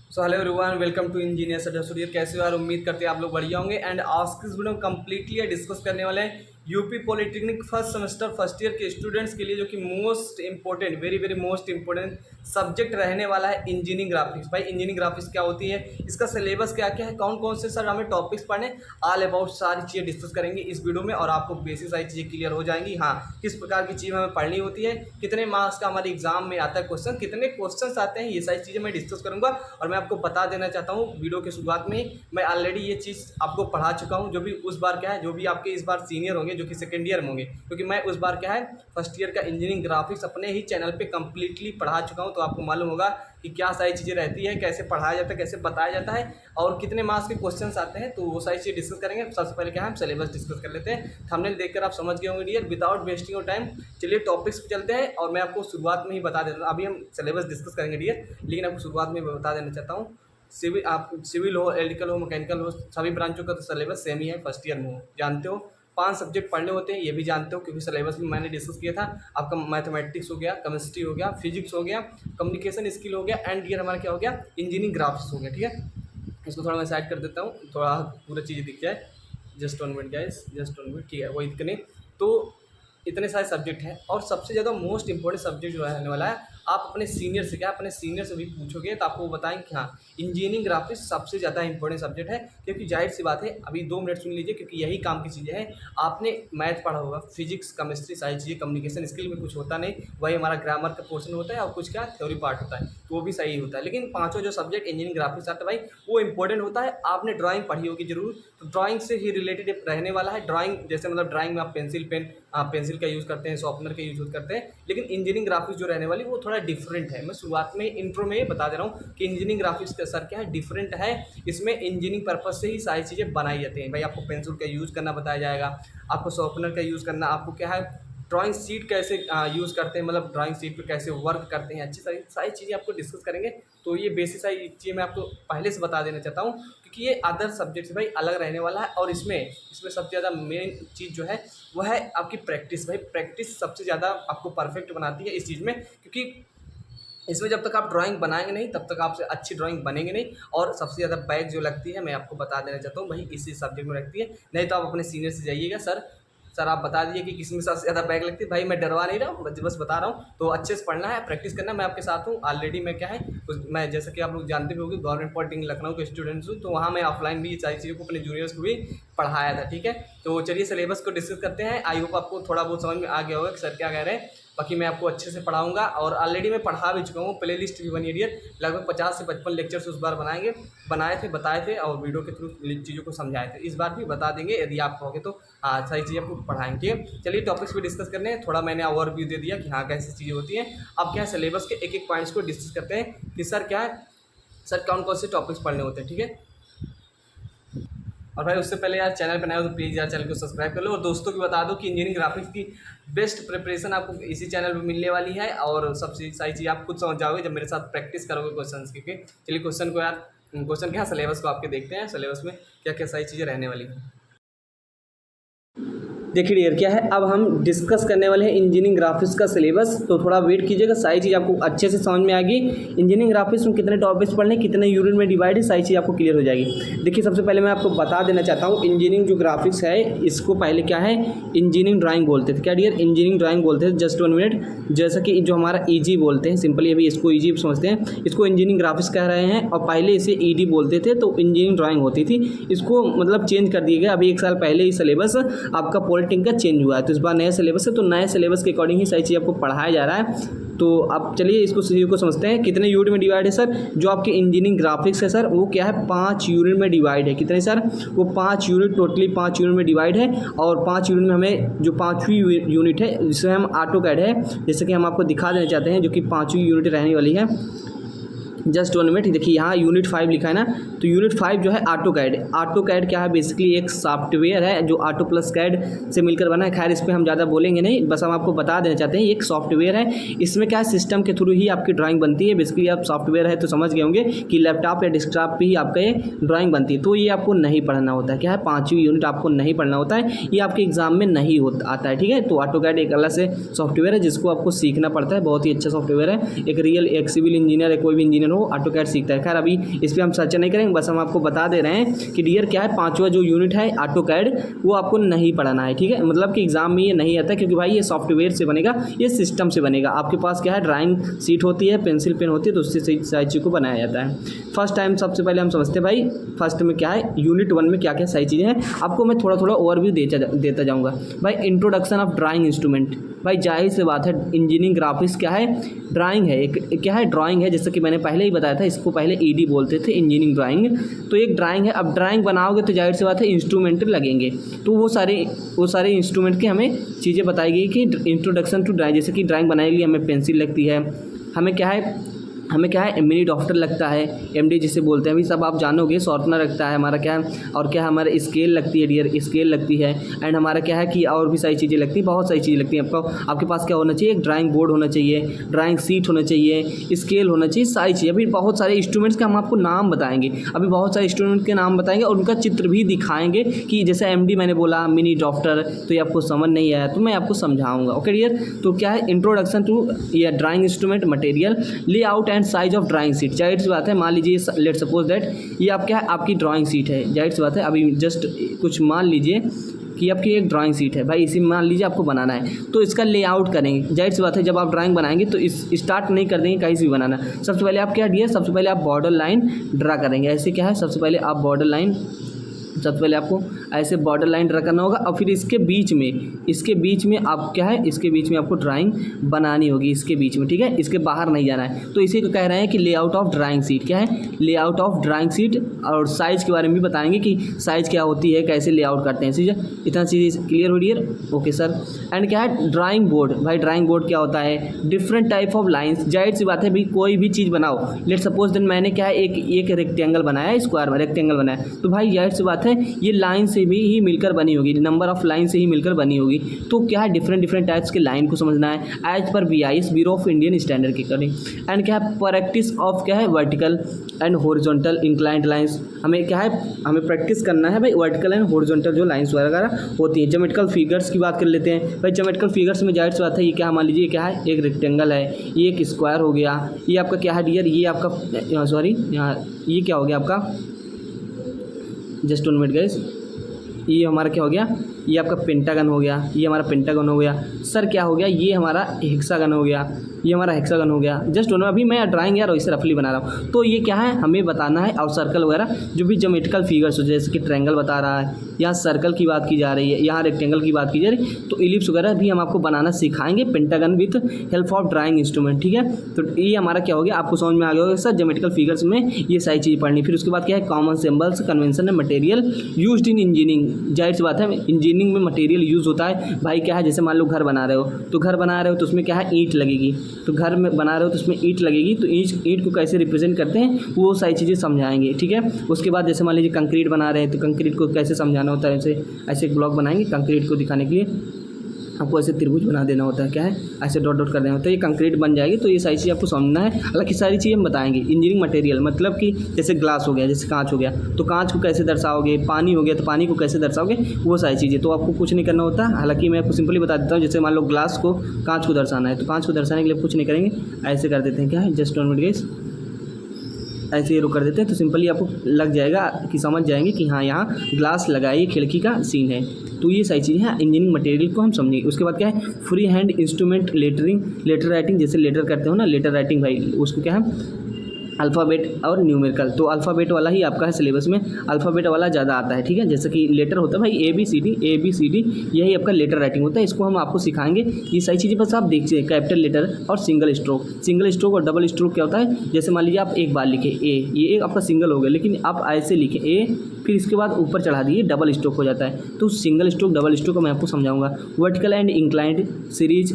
So hello everyone, welcome to engineer studio. कैसे हो यार? उम्मीद करते हैं आप लोग बढ़िया होंगे। एंड आज की इस वीडियो में कम्प्लीटली डिस्कस करने वाले हैं UP polytechnic first semester first year के स्टूडेंट्स के लिए, जो कि most important very very most important subject रहने वाला है इंजीनियरिंग ग्राफिक्स। भाई इंजीनियरिंग ग्राफिक्स क्या होती है, इसका सिलेबस क्या क्या है, कौन कौन से सर हमें टॉपिक्स पढ़ने, ऑल अबाउट सारी चीज़ें डिस्कस करेंगे इस वीडियो में और आपको बेसिक सारी चीज़ें क्लियर हो जाएंगी। हाँ, किस प्रकार की चीज़ हमें पढ़नी होती है, कितने मार्क्स का हमारे एग्जाम में आता है क्वेश्चन, कितने क्वेश्चन आते हैं, ये सारी चीज़ें मैं डिस्कस करूंगा। और मैं आपको बता देना चाहता हूँ वीडियो के शुरुआत में ही, मैं ऑलरेडी ये चीज़ आपको पढ़ा चुका हूँ। जो भी उस बार क्या है, जो भी आपके इस बार सीनियर होंगे, जो कि सेकेंड ईयर में होंगे, क्योंकि मैं उस बार क्या है फर्स्ट ईयर का इंजीनियरिंग ग्राफिक्स अपने ही चैनल पे कंप्लीटली पढ़ा चुका हूँ। तो आपको मालूम होगा कि क्या सारी चीज़ें रहती है, कैसे पढ़ाया जाता है, कैसे बताया जाता है और कितने मार्क्स के क्वेश्चंस आते हैं। तो वो सारी चीज़ डिस्कस करेंगे। सबसे पहले क्या है, हम सिलेबस डिस्कस कर लेते हैं। थंबनेल देखकर आप समझ गए होंगे dear, without wasting of time चलिए टॉपिक्स पे चलते हैं। और मैं आपको शुरुआत में ही बता देता हूँ, अभी हम सिलेबस डिस्कस करेंगे डियर, लेकिन आपको शुरुआत में बता देना चाहता हूँ। सिविल हो, इलेक्ट्रिकल हो, मैकेनिकल हो, सभी ब्रांचों का तो सिलेबस सेम ही है। फर्स्ट ईयर में हो, जानते हो 5 सब्जेक्ट पढ़ने होते हैं, ये भी जानते हो क्योंकि सिलेबस में मैंने डिस्कस किया था। आपका मैथमेटिक्स हो गया, केमिस्ट्री हो गया, फिजिक्स हो गया, कम्युनिकेशन स्किल हो गया एंड डियर हमारा क्या हो गया, इंजीनियरिंग ग्राफिक्स हो गया। ठीक है, इसको थोड़ा मैं साइड कर देता हूँ, थोड़ा पूरा चीज़ दिख जाए। Just 1 minute guys, just 1 minute. ठीक है, वही इतने तो इतने सारे सब्जेक्ट हैं। और सबसे ज़्यादा मोस्ट इंपॉर्टेंट सब्जेक्ट जो रहने वाला है, आप अपने सीनियर से क्या अपने सीनियर से भी पूछोगे तो आपको वो बताएंगे कि हाँ इंजीनियरिंग ग्राफिक्स सबसे ज़्यादा इंपॉर्टेंट सब्जेक्ट है। क्योंकि जाहिर सी बात है, अभी 2 मिनट सुन लीजिए क्योंकि यही काम की चीज़ें हैं। आपने मैथ पढ़ा होगा, फिजिक्स, केमिस्ट्री, सारी चीज़ें, कम्युनिकेशन स्किल में कुछ होता नहीं, वही हमारा ग्रामर का पोर्शन होता है और कुछ क्या थ्योरी पार्ट होता है, तो वो भी सही होता है। लेकिन पाँचों जो सब्जेक्ट इंजीनियरिंग ग्राफिक्स आता है भाई, वो इंपॉर्टेंट होता है। आपने ड्राइंग पढ़ी होगी जरूर, तो ड्राइंग से ही रिलेटेड रहने वाला है। ड्राइंग जैसे मतलब ड्राइंग में आप पेंसिल का यूज़ करते हैं, शॉर्पनर का यूज़ करते हैं, लेकिन इंजीनियरिंग ग्राफिक्स जो रहने वाली वो थोड़ा डिफरेंट है। मैं शुरुआत में इंट्रो में बता दे रहा हूँ कि इंजीनियरिंग ग्राफिक्स का सर क्या है, डिफरेंट है। इसमें इंजीनियरिंग पर्पज से ही सारी चीज़ें बनाई जाती हैं। भाई आपको पेंसिल का यूज़ करना बताया जाएगा, आपको शॉर्पनर का यूज़ करना, आपको क्या है ड्राइंग शीट कैसे यूज़ करते हैं, मतलब ड्राइंग शीट पे कैसे वर्क करते हैं, अच्छी सारी सारी चीज़ें आपको डिस्कस करेंगे। तो ये बेसिक सारी चीज़ें मैं आपको पहले से बता देना चाहता हूँ, क्योंकि ये अदर सब्जेक्ट से भाई अलग रहने वाला है। और इसमें सबसे ज़्यादा मेन चीज़ जो है वो है आपकी प्रैक्टिस। भाई प्रैक्टिस सबसे ज़्यादा आपको परफेक्ट बनाती है इस चीज़ में, क्योंकि इसमें जब तक आप ड्राइंग बनाएंगे नहीं तब तक आपसे अच्छी ड्राइंग बनेंगे नहीं। और सबसे ज़्यादा बैक जो लगती है, मैं आपको बता देना चाहता हूँ भाई इसी सब्जेक्ट में लगती है। नहीं तो आप अपने सीनियर से जाइएगा, सर आप बता दीजिए कि किस में सबसे ज़्यादा बैक लगती है। भाई मैं डरवा नहीं रहा हूँ, बस बता रहा हूँ। तो अच्छे से पढ़ना है, प्रैक्टिस करना है। मैं आपके साथ हूँ ऑलरेडी। मैं क्या है मैं जैसे कि आप लोग जानते भी होंगे, गवर्नमेंट पॉलिटेक्निक लखनऊ के स्टूडेंट्स हूँ, तो वहाँ मैं ऑफलाइन भी ये सारी चीज़ों को अपने जूनियर्स को भी पढ़ाया था। ठीक है, तो चलिए सिलेबस को डिस्कस करते हैं। आई होप आपको थोड़ा बहुत समझ में आ गया होगा कि सर क्या कह रहे हैं। बाकी मैं आपको अच्छे से पढ़ाऊंगा और ऑलरेडी मैं पढ़ा भी चुका हूँ। प्ले लिस्ट भी बनी है, लगभग 50 से 55 लेक्चर्स उस बार बताए थे और वीडियो के थ्रू चीज़ों को समझाए थे। इस बार भी बता देंगे यदि आप कहोगे तो। हाँ, सारी चीज़ें आपको पढ़ाएंगे। चलिए टॉपिक्स पे डिस्कस करने हैं। थोड़ा मैंने ओवरव्यू दे दिया कि हाँ कैसी चीज़ें होती हैं। अब क्या है, सिलेबस के एक एक पॉइंट्स को डिस्कस करते हैं कि सर क्या है, सर कौन कौन से टॉपिक्स पढ़ने होते हैं। ठीक है, और भाई उससे पहले यार चैनल पर नए हो तो प्लीज़ यार चैनल को सब्सक्राइब कर लो। और दोस्तों को बता दो कि इंजीनियरिंग ग्राफिक्स की बेस्ट प्रिपरेशन आपको इसी चैनल पर मिलने वाली है। और सबसे सारी चीज़ आप खुद समझ जाओगे जब मेरे साथ प्रैक्टिस करोगे क्वेश्चन की। चलिए क्वेश्चन क्या सिलेबस को आपके देखते हैं, सिलेबस में क्या क्या सारी चीज़ें रहने वाली हैं। देखिए डियर क्या है, अब हम डिस्कस करने वाले हैं इंजीनियरिंग ग्राफिक्स का सिलेबस। तो थोड़ा वेट कीजिएगा, सारी चीज़ आपको अच्छे से समझ में आएगी। इंजीनियरिंग ग्राफिक्स में कितने टॉपिक्स पढ़ने, कितने यूनिट में डिवाइड है, सारी चीज़ आपको क्लियर हो जाएगी। देखिए सबसे पहले मैं आपको बता देना चाहता हूँ, इंजीनियरिंग जो ग्राफिक्स है इसको पहले क्या है इंजीनियरिंग ड्राइंग बोलते थे। क्या डियर, इंजीनियरिंग ड्राइंग बोलते थे। Just 1 minute. जैसा कि जो हमारा ईजी बोलते हैं, सिंपली अभी इसको ईजी समझते हैं, इसको इंजीनियरिंग ग्राफिक्स कह रहे हैं। और पहले इसे ईडी बोलते थे, तो इंजीनियरिंग ड्राइंग होती थी। इसको मतलब चेंज कर दिया गया, अभी 1 साल पहले ही सिलेबस आपका पॉलिटेक्निक का चेंज हुआ है। तो इस बार नया सिलेबस है, तो नए सिलेबस के अकॉर्डिंग ही सारी चीज़ आपको पढ़ाया जा रहा है। तो अब चलिए इसको चीज़ को समझते हैं। कितने यूनिट में डिवाइड है सर, जो आपके इंजीनियरिंग ग्राफिक्स है सर वो क्या है 5 यूनिट में डिवाइड है। कितने सर, वो 5 यूनिट, टोटली 5 यूनिट में डिवाइड है। और 5 यूनिट में हमें जो 5वीं यूनिट है जिसमें हम ऑटोकैड है, जैसे कि हम आपको दिखा देना चाहते हैं, जो कि 5वीं यूनिट रहने वाली है। Just 1 minute. देखिए यहाँ यूनिट 5 लिखा है ना, तो यूनिट 5 जो है ऑटोकैड। ऑटोकैड क्या है, बेसिकली एक सॉफ्टवेयर है जो ऑटो प्लस कैड से मिलकर बना है। खैर इस पर हम ज़्यादा बोलेंगे नहीं, बस हम आपको बता देना चाहते हैं ये एक सॉफ्टवेयर है। इसमें क्या है, सिस्टम के थ्रू ही आपकी ड्राइंग बनती है। बेसिकली आप सॉफ्टवेयर है तो समझ गए होंगे कि लैपटॉप या डेस्कटॉप पर ही आपका ये ड्राइंग बनती है। तो ये आपको नहीं पढ़ना होता है। क्या है, 5वीं यूनिट आपको नहीं पढ़ना होता है, ये आपके एग्जाम में नहीं आता है। ठीक है, तो ऑटोकैड एक अलग से सॉफ्टवेयर है जिसको आपको सीखना पड़ता है। बहुत ही अच्छा सॉफ्टवेयर है। एक सिविल इंजीनियर है, कोई भी इंजीनियर हो वो ऑटोकैड सीखता है। खैर अभी इस पर हम चर्चा नहीं करेंगे, बस हम आपको बता दे रहे हैं कि डियर क्या है 5वां जो यूनिट है ऑटोकैड वो आपको नहीं पढ़ाना है, ठीक है। मतलब कि एग्जाम में ये नहीं आता क्योंकि भाई ये सॉफ्टवेयर से बनेगा, ये सिस्टम से बनेगा। आपके पास क्या है ड्राइंग सीट होती है, पेंसिल पेन होती है, तो उससे सारी चीज़ को बनाया जाता है। फर्स्ट टाइम सबसे पहले हम समझते हैं भाई फर्स्ट में क्या है, यूनिट 1 में क्या क्या सारी चीज़ें हैं। आपको मैं थोड़ा थोड़ा ओवरव्यू देता जाऊँगा। भाई इंट्रोडक्शन ऑफ ड्राइंग इंस्ट्रूमेंट, भाई जाहिर सी बात है इंजीनियरिंग ग्राफिक्स क्या है, ड्राइंग है, एक क्या है ड्राइंग है, जैसे कि मैंने पहले ही बताया था, इसको पहले ईडी बोलते थे इंजीनियरिंग ड्राइंग। तो एक ड्राइंग है, अब ड्राइंग बनाओगे तो जाहिर सी बात है इंस्ट्रूमेंट लगेंगे, तो वो सारे इंस्ट्रूमेंट की हमें चीज़ें बताई गई कि इंट्रोडक्शन टू ड्राइंग, जैसे कि ड्राइंग बनाने के लिए हमें पेंसिल लगती है, हमें क्या है मिनी डॉफ्टर लगता है, एमडी जिसे बोलते हैं, अभी सब आप जानोगे। शॉर्पनर लगता है हमारा क्या है, और क्या हमारा स्केल लगती है डियर, स्केल लगती है। एंड हमारा क्या है कि और भी सारी चीज़ें लगती हैं, बहुत सारी चीज़ें लगती हैं। आपके पास क्या होना चाहिए, एक ड्राइंग बोर्ड होना चाहिए, ड्राइंग सीट होना चाहिए, स्केल होना चाहिए, सारी चीज़ें। अभी बहुत सारे इंस्ट्रूमेंट्स के हम आपको नाम बताएंगे, अभी बहुत सारे इंस्ट्रूमेंट के नाम बताएंगे और उनका चित्र भी दिखाएंगे कि जैसे एमडी मैंने बोला मिनी डॉफ्टर, तो ये आपको समझ नहीं आया तो मैं आपको समझाऊंगा। ओके डियर, तो क्या है इंट्रोडक्शन टू ये drawing instrument material, layout and size of drawing sheet. जाहिर सी बात है, मान लीजिए लेट सपोज दैट ये आप क्या है आपकी ड्राइंग सीट है, जाहिर सी बात है अभी जस्ट कुछ मान लीजिए कि आपकी एक ड्राइंग सीट है भाई, इसी मान लीजिए आपको बनाना है, तो इसका लेआउट करेंगे। जाहिर सी बात है जब आप ड्राइंग बनाएंगे तो इस स्टार्ट नहीं कर देंगे कहीं से भी बनाना। सबसे पहले आप क्या डियर, सबसे पहले आप बॉर्डर लाइन ड्रा करेंगे। ऐसे क्या है, सबसे पहले आप बॉर्डर लाइन, सबसे पहले आपको ऐसे बॉर्डर लाइन ड्रा करना होगा और फिर इसके बीच में आप क्या है, इसके बीच में आपको ड्राइंग बनानी होगी, इसके बीच में, ठीक है, इसके बाहर नहीं जाना है। तो इसी को कह रहे हैं कि लेआउट ऑफ ड्राइंग सीट। क्या है, लेआउट ऑफ ड्राइंग सीट। और साइज़ के बारे में भी बताएंगे कि साइज़ क्या होती है, कैसे लेआउट करते हैं, ठीक है। इतना चीज़ क्लियर हो डियर, ओके सर। एंड क्या है ड्राइंग बोर्ड, भाई ड्राइंग बोर्ड क्या होता है, डिफरेंट टाइप ऑफ लाइन्स। जाहिर सी बात है भाई कोई भी चीज़ बनाओ, लेट सपोज देन मैंने क्या है एक रेक्टेंगल बनाया, स्क्वायर में रेक्टेंगल बनाया, तो भाई जाहिर सी बात है ये लाइन से भी ही मिलकर बनी होगी, नंबर ऑफ लाइन से ही मिलकर बनी होगी। तो क्या है डिफरेंट टाइप्स के लाइन को समझना है एज पर BIS, bureau of Indian standard के अकॉर्डिंग। एंड क्या है प्रैक्टिस ऑफ क्या है vertical and horizontal inclined lines. हमें क्या है, हमें प्रैक्टिस करना है भाई वर्टिकल एंड हॉरिजॉन्टल जो लाइंस वगैरह होती हैं। ज्योमेट्रिकल फिगर्स की बात कर लेते हैं भाई। ज्योमेट्रिकल फिगर्स में जाहिर सी बात है ये क्या, मान लीजिए क्या है एक रेक्टेंगल है, ये एक स्क्वायर हो गया, ये आपका क्या है डियर, ये आपका सॉरी यहाँ ये क्या हो गया आपका, जस्ट 1 मिनट गाइस, ये हमारा क्या हो गया, ये आपका पेंटागन हो गया, ये हमारा पेंटागन हो गया। सर क्या हो गया, ये हमारा हेक्सागन हो गया, ये हमारा हेक्सागन हो गया। जस्ट दोनों अभी मैं ड्राइंग यार वैसे रफली बना रहा हूँ। तो ये क्या है हमें बताना है, और सर्कल वगैरह जो भी ज्योमेट्रिकल फिगर्स हो, जैसे कि ट्रायंगल बता रहा है, यहाँ सर्कल की बात की जा रही है, यहाँ रेक्टेंगल की बात की जा रही है, तो इलिप्स वगैरह भी हम आपको बनाना सिखाएंगे pentagon with help of drawing instrument, ठीक है। तो ये हमारा क्या हो गया, आपको समझ में आ गया होगा सर ज्योमेट्रिकल फिगर्स में ये सारी चीज़ पढ़नी। फिर उसके बाद क्या है common symbols, convention and material used in engineering. जाहिर सी बात है इंजीनियरिंग में मटेरियल यूज़ होता है भाई। क्या है जैसे मान लो घर बना रहे हो, तो घर बना रहे हो तो उसमें क्या है ईंट लगेगी, तो घर में बना रहे हो तो उसमें ईंट लगेगी, तो ईंट को कैसे रिप्रेजेंट करते हैं वो सारी चीज़ें समझाएंगे, ठीक है। उसके बाद जैसे मान लीजिए कंक्रीट बना रहे हैं, तो कंक्रीट को कैसे समझाना होता है, ऐसे एक ब्लॉक बनाएंगे कंक्रीट को दिखाने के लिए, आपको ऐसे त्रिभुज बना देना होता है, क्या है ऐसे डॉट डॉट कर देना होता है, ये कंक्रीट बन जाएगी। तो ये सारी चीज़ आपको समझना है, हालांकि सारी चीज़ें हम बताएंगे। इंजीनियरिंग मटेरियल मतलब कि जैसे ग्लास हो गया, जैसे कांच हो गया, तो कांच को कैसे दर्शाओगे, पानी हो गया तो पानी को कैसे दर्शाओगे, वो सारी चीज़ें। तो आपको कुछ नहीं करना होता, हालांकि मैं आपको सिंपली बता देता हूँ। जैसे मान लो ग्लास को कांच को दर्शाना है, तो कांच को दर्शाने के लिए कुछ नहीं करेंगे, ऐसे कर देते हैं, क्या है जस्ट 1 मिनट गाइस, ऐसे ये कर देते हैं, तो सिंपली आपको लग जाएगा कि समझ जाएंगे कि हाँ यहाँ ग्लास लगाइए, खिड़की का सीन है। तो ये सारी चीज़ें हैं इंजीनियरिंग मटेरियल को हम समझेंगे। उसके बाद क्या है free hand instrument lettering, letter writing, जैसे लेटर करते हो ना, लेटर राइटिंग भाई उसको क्या है अल्फ़ाबेट और न्यूमेरिकल। तो अल्फ़ाबेट वाला ही आपका है सिलेबस में, अल्फ़ाबेट वाला ज़्यादा आता है, ठीक है। जैसे कि लेटर होता है भाई ABCD, यही आपका लेटर राइटिंग होता है, इसको हम आपको सिखाएंगे। ये सारी चीज़ें बस आप देखिए, कैपिटल लेटर और सिंगल स्ट्रोक और डबल स्ट्रोक क्या होता है। जैसे मान लीजिए आप एक बार लिखे ए, ये एक आपका सिंगल हो गया, लेकिन आप ऐसे लिखे ए, फिर इसके बाद ऊपर चढ़ा दिए डबल स्ट्रोक हो जाता है। तो सिंगल स्ट्रोक डबल स्ट्रोक को मैं आपको समझाऊंगा। Vertical and inclined series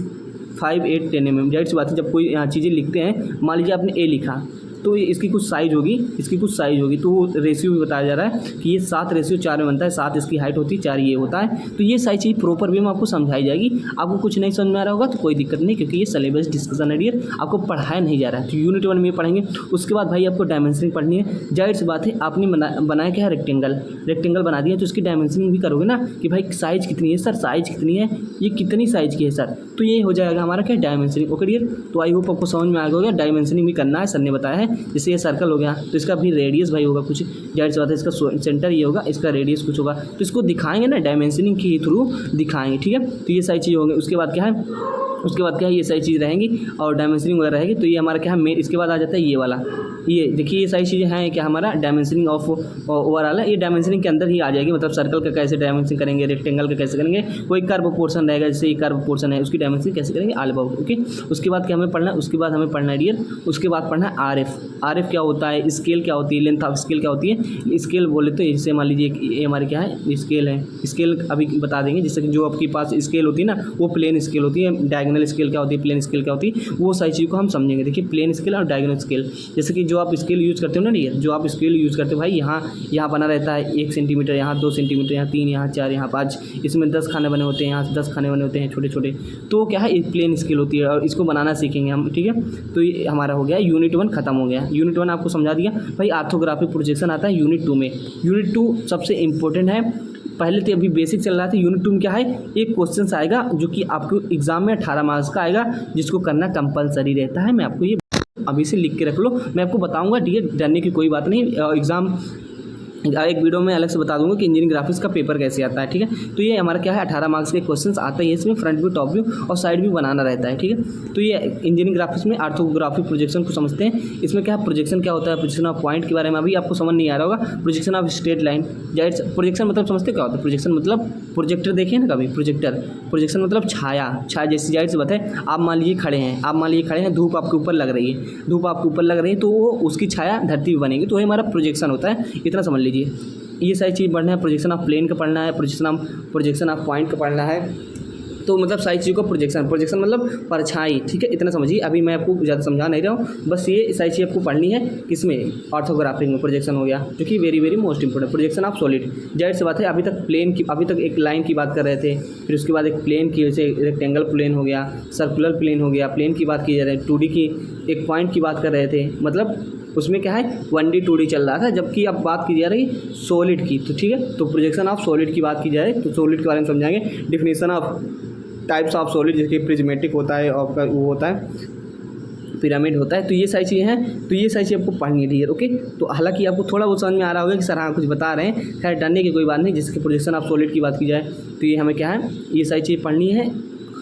5, 8, 10 mm। जाहिर सी बात है जब कोई यहाँ चीज़ें लिखते हैं, मान लीजिए आपने ए लिखा, तो इसकी कुछ साइज़ होगी, तो वो रेशियो भी बताया जा रहा है कि ये 7:4 में बनता है, 7 इसकी हाइट होती है, 4 ये होता है। तो ये सारी चीज़ प्रॉपर वे में आपको समझाई जाएगी। आपको कुछ नहीं समझ में आ रहा होगा तो कोई दिक्कत नहीं, क्योंकि ये सिलेबस डिस्कशन है डियर, आपको पढ़ाया नहीं जा रहा है। तो यूनिट 1 में पढ़ेंगे। उसके बाद भाई आपको डायमेंशनिंग पढ़नी है। जाहिर सी बात है आपने बनाया क्या है रेक्टेंगल बना दिया, तो इसकी डायमेंशनिंग भी करोगे ना कि भाई साइज़ कितनी है सर, साइज़ कितनी है, ये कितनी साइज़ की है सर, तो ये हो जाएगा हमारा क्या डायमेंशनिंग। ओके डियर, तो आई होप आपको समझ में आ गया होगा। डायमेंशनिंग भी करना है, सर ने बताया है। जैसे ये सर्कल हो गया तो इसका भी रेडियस भाई होगा कुछ, जाहिर सी बात है इसका सेंटर ये होगा, इसका रेडियस कुछ होगा, तो इसको दिखाएंगे ना डायमेंशनिंग के थ्रू दिखाएंगे, ठीक है। तो ये सारी चीज़ होंगे। उसके बाद क्या है ये सारी चीज़ रहेंगी और डायमेंशनिंग वगैरह रहेगी। तो ये हमारा क्या है मेन, इसके बाद आ जाता है ये वाला, ये देखिए ये सारी चीज़ें हैं क्या हमारा डायमेंशनिंग ऑफ ओवरऑल है, ये डायमेंशनिंग के अंदर ही आ जाएगी। मतलब सर्कल का कैसे डायमेंशन करेंगे, रेक्टेंगल का कैसे करेंगे, कोई कर्व पोर्शन रहेगा जैसे ये कर्व पोर्शन है उसकी डायमेंशन कैसे करेंगे, ऑल अबाउट, ओके। उसके बाद क्या हमें पढ़ना है, उसके बाद हमें पढ़ना है डियर, उसके बाद पढ़ना है आरएफ क्या होता है, स्केल क्या होती है, लेंथ ऑफ स्केल क्या होती है। स्केल बोले तो इससे मान लीजिए ये हमारे क्या है स्केल है, स्केल अभी बता देंगे। जैसे कि जो आपके पास स्केल होती है ना वो प्लेन स्केल होती है, डायगोनल स्केल क्या होती है, प्लेन स्केल क्या होती है, वो सारी चीज़ को हम समझेंगे। देखिए प्लेन स्केल और डायगोनल स्केल, जैसे कि जो आप स्केल यूज़ करते हो ना डियर, जो आप स्केल यूज़ करते हो भाई, यहाँ बना रहता है 1 सेंटीमीटर, यहाँ 2 सेंटीमीटर, यहाँ 3, यहाँ 4, यहाँ 5, इसमें 10 खाने बने होते हैं, यहाँ 10 खाने बने होते हैं छोटे छोटे। तो क्या है एक प्लेन स्केल होती है और इसको बनाना सीखेंगे हम, ठीक है। तो ये हमारा हो गया यूनिट 1 खत्म हो गया। यूनिट 1 आपको समझा दिया भाई। ऑर्थोग्राफिक प्रोजेक्शन आता है यूनिट 2 में। यूनिट 2 सबसे इंपॉर्टेंट है। पहले तो अभी बेसिक चल रहा था, यूनिट 2 में क्या है एक क्वेश्चन आएगा जो कि आपको एग्जाम में 18 मार्क्स का आएगा, जिसको करना कंपलसरी रहता है। मैं आपको ये अभी से लिख के रख लो, मैं आपको बताऊंगा, ठीक है, डरने की कोई बात नहीं। एग्ज़ाम एक वीडियो में अलग से बता दूंगा कि इंजीनियरिंग ग्राफिक्स का पेपर कैसे आता है, ठीक है। तो ये हमारा क्या है 18 मार्क्स के क्वेश्चंस आता है इसमें, फ्रंट व्यू, टॉप व्यू और साइड व्यू बनाना रहता है, ठीक है। तो ये इंजीनियरिंग ग्राफिक्स में ऑर्थोग्राफिक प्रोजेक्शन को समझते हैं। इसमें क्या है प्रोजेक्शन क्या होता है, प्रोजेक्शन ऑफ पॉइंट के बारे में अभी आपको समझ नहीं आ रहा होगा। Projection of straight line, projection मतलब समझते क्या होता है, प्रोजेक्शन मतलब प्रोजेक्टर देखिए ना कभी, प्रोजेक्शन मतलब छाया जैसी, जाहिर सी बात है आप मान लीजिए खड़े हैं, धूप आपके ऊपर लग रही है, तो वो उसकी छाया धरती पर बनेगी, तो ये हमारा प्रोजेक्शन होता है, इतना समझ लीजिए। ये सारी चीज़ पढ़ना है, प्रोजेक्शन ऑफ प्लेन का पढ़ना है, प्रोजेक्शन ऑफ पॉइंट का पढ़ना है। तो मतलब सारी चीज़ों का प्रोजेक्शन मतलब परछाई, ठीक है, इतना समझिए। अभी मैं आपको ज़्यादा समझा नहीं रहा हूँ, बस ये सारी चीज़ आपको पढ़नी है। किसमें, ऑर्थोग्राफिक में प्रोजेक्शन हो गया, जो कि very very most important. Projection of solid, जाहिर सी बात है अभी तक एक लाइन की बात कर रहे थे, फिर उसके बाद एक प्लेन की, जैसे रेक्टेंगल प्लेन हो गया, सर्कुलर प्लेन हो गया, प्लेन की बात की जा रही है, 2D की एक पॉइंट की बात कर रहे थे। मतलब उसमें क्या है 1D 2D चल रहा था, जबकि अब बात की जा रही सॉलिड की, तो ठीक है। तो प्रोजेक्शन ऑफ सॉलिड की बात की जाए तो सॉलिड के बारे में समझाएंगे। Definition of types of solid, जैसे प्रिज्मेटिक होता है और वो होता है पिरामिड होता है। तो ये सारी चीज़ें हैं, तो ये सारी चीज़ आपको पढ़नी है, ओके। तो हालांकि आपको थोड़ा बहुत समझ में आ रहा होगा कि सर हाँ कुछ बता रहे हैं, खैर डरने की कोई बात नहीं। जिसके प्रोजेक्शन ऑफ सॉलिड की बात की जाए तो ये हमें क्या है, ये सारी चीज़ पढ़नी है।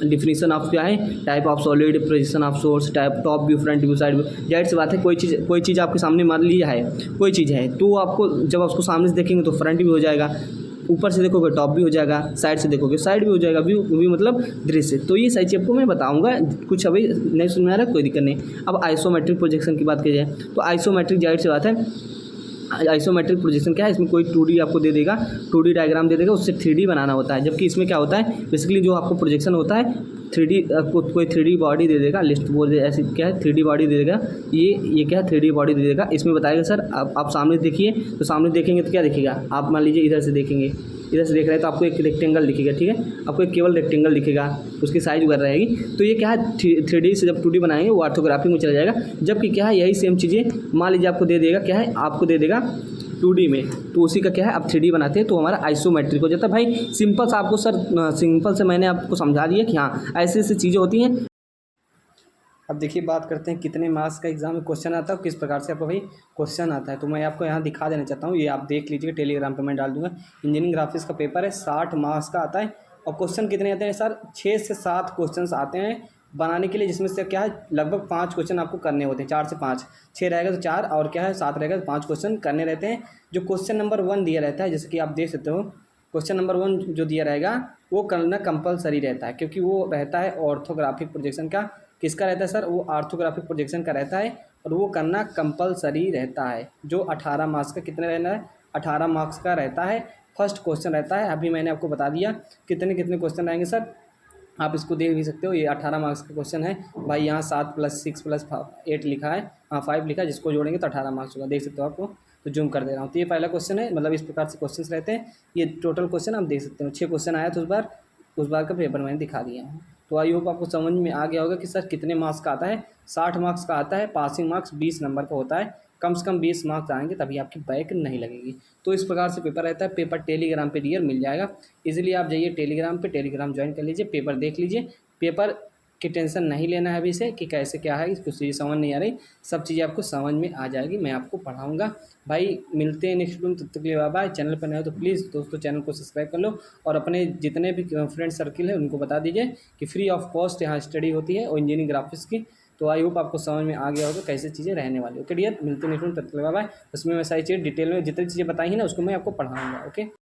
डिफिनीशन ऑफ क्या है, type of solid, projection of source, type top view, front view, side view. जाहिर सी बात है कोई चीज़ आपके सामने मान ली है, कोई चीज़ है, तो आपको जब उसको सामने से देखेंगे तो फ्रंट व्यू हो जाएगा, ऊपर से देखोगे टॉप भी हो जाएगा, साइड से देखोगे साइड भी हो जाएगा, व्यू मतलब दृश्य। तो ये सारी चीज़ आपको मैं बताऊंगा, कुछ अभी नहीं समझ में आ रहा कोई दिक्कत नहीं। अब आइसोमेट्रिक प्रोजेक्शन की बात की जाए तो आइसोमेट्रिक, जाहिर सी बात है आइसोमेट्रिक प्रोजेक्शन क्या है, इसमें कोई 2D आपको दे देगा, 2D डायग्राम दे देगा, उससे 3D बनाना होता है। जबकि इसमें क्या होता है बेसिकली जो आपको प्रोजेक्शन होता है 3D, कोई 3D बॉडी दे देगा, लिस्ट बोल ऐसी क्या है 3D बॉडी दे देगा, ये क्या है 3D बॉडी दे देगा। इसमें बताएगा सर आप सामने देखिए, तो सामने देखेंगे तो क्या दिखेगा, आप मान लीजिए इधर से देखेंगे, इधर से देख रहे हैं तो आपको एक रेक्टेंगल दिखेगा, ठीक है, आपको एक केवल रेक्टेंगल दिखेगा, उसकी साइज वगैरह रहेगी। तो ये क्या है 3D से जब 2D बनाएंगे वो ऑर्थोग्राफिक में चला जाएगा। जबकि क्या है यही सेम चीज़ें मान लीजिए आपको दे देगा, क्या है आपको दे देगा 2D में, तो उसी का क्या है अब 3D बनाते हैं तो हमारा आइसोमेट्रिक हो जाता है। भाई सिंपल सा आपको सर, सिंपल से मैंने आपको समझा दिया कि हाँ ऐसी ऐसी चीज़ें होती हैं। अब देखिए बात करते हैं कितने मार्क्स का एग्जाम में क्वेश्चन आता है और किस प्रकार से आपको भाई क्वेश्चन आता है। तो मैं आपको यहाँ दिखा देना चाहता हूँ, ये आप देख लीजिए, टेलीग्राम पे मैं डाल दूंगा। इंजीनियरिंग ग्राफिक्स का पेपर है, 60 मार्क्स का आता है और क्वेश्चन कितने आते हैं सर, 6 से 7 क्वेश्चन आते हैं बनाने के लिए, जिसमें से क्या है लगभग 5 क्वेश्चन आपको करने होते हैं, 4 से 5, 6 रहेगा तो 4 और क्या है 7 रहेगा तो 5 क्वेश्चन करने रहते हैं। जो क्वेश्चन नंबर 1 दिया रहता है, जैसे कि आप देख सकते हो क्वेश्चन नंबर 1 जो दिया रहेगा वो करना कंपलसरी रहता है, क्योंकि वो रहता है ऑर्थोग्राफिक प्रोजेक्शन का। किसका रहता है सर, वो ऑर्थोग्राफिक प्रोजेक्शन का रहता है और वो करना कंपलसरी रहता है। जो 18 मार्क्स का कितने रहना है, 18 मार्क्स का रहता है। फर्स्ट क्वेश्चन रहता है, अभी मैंने आपको बता दिया कितने कितने क्वेश्चन रहेंगे सर, आप इसको देख भी सकते हो। ये 18 मार्क्स का क्वेश्चन है भाई, यहाँ 7 + 6 + 8 लिखा है, हाँ 5 लिखा है, जिसको जोड़ेंगे तो 18 मार्क्स होगा, देख सकते हो आपको। तो जूम कर दे रहा हूँ, तो ये पहला क्वेश्चन है, मतलब इस प्रकार से क्वेश्चंस रहते हैं। ये टोटल क्वेश्चन आप देख सकते हो, 6 क्वेश्चन आया था उस बार का पेपर मैंने दिखा दिया है। तो आई होप आपको समझ में आ गया होगा कि सर कितने मार्क्स का आता है। 60 मार्क्स का आता है, पासिंग मार्क्स 20 नंबर का होता है, कम से कम 20 मार्क्स आएंगे तभी आपकी बैक नहीं लगेगी। तो इस प्रकार से पेपर रहता है। पेपर टेलीग्राम पे डियर मिल जाएगा, इसलिए आप जाइए टेलीग्राम पे, टेलीग्राम ज्वाइन कर लीजिए, पेपर देख लीजिए। पेपर कि टेंशन नहीं लेना है अभी से कि कैसे क्या है, कुछ चीज़ें समझ नहीं आ रही, सब चीज़ें आपको समझ में आ जाएगी, मैं आपको पढ़ाऊँगा। भाई मिलते हैं नेक्स्ट वीडियो में, तब तक के लिए बाय बाय। चैनल पर नए हो तो प्लीज़ दोस्तों चैनल को सब्सक्राइब कर लो और अपने जितने भी फ्रेंड सर्किल है उनको बता दीजिए कि फ्री ऑफ कॉस्ट यहाँ स्टडी होती है और इंजीनियरिंग ग्राफिक्स की। तो आई होप आपको समझ में आ गया होगा कैसे चीज़ें रहने वाली। ओके डियर, मिलते हैं नेक्स्ट वीडियो में, तब तक के लिए बाय बाय। उसमें मैं सारी चीज़ें डिटेल में जितनी चीज़ें बताई हैं ना उसको मैं आपको पढ़ाऊँगा। ओके।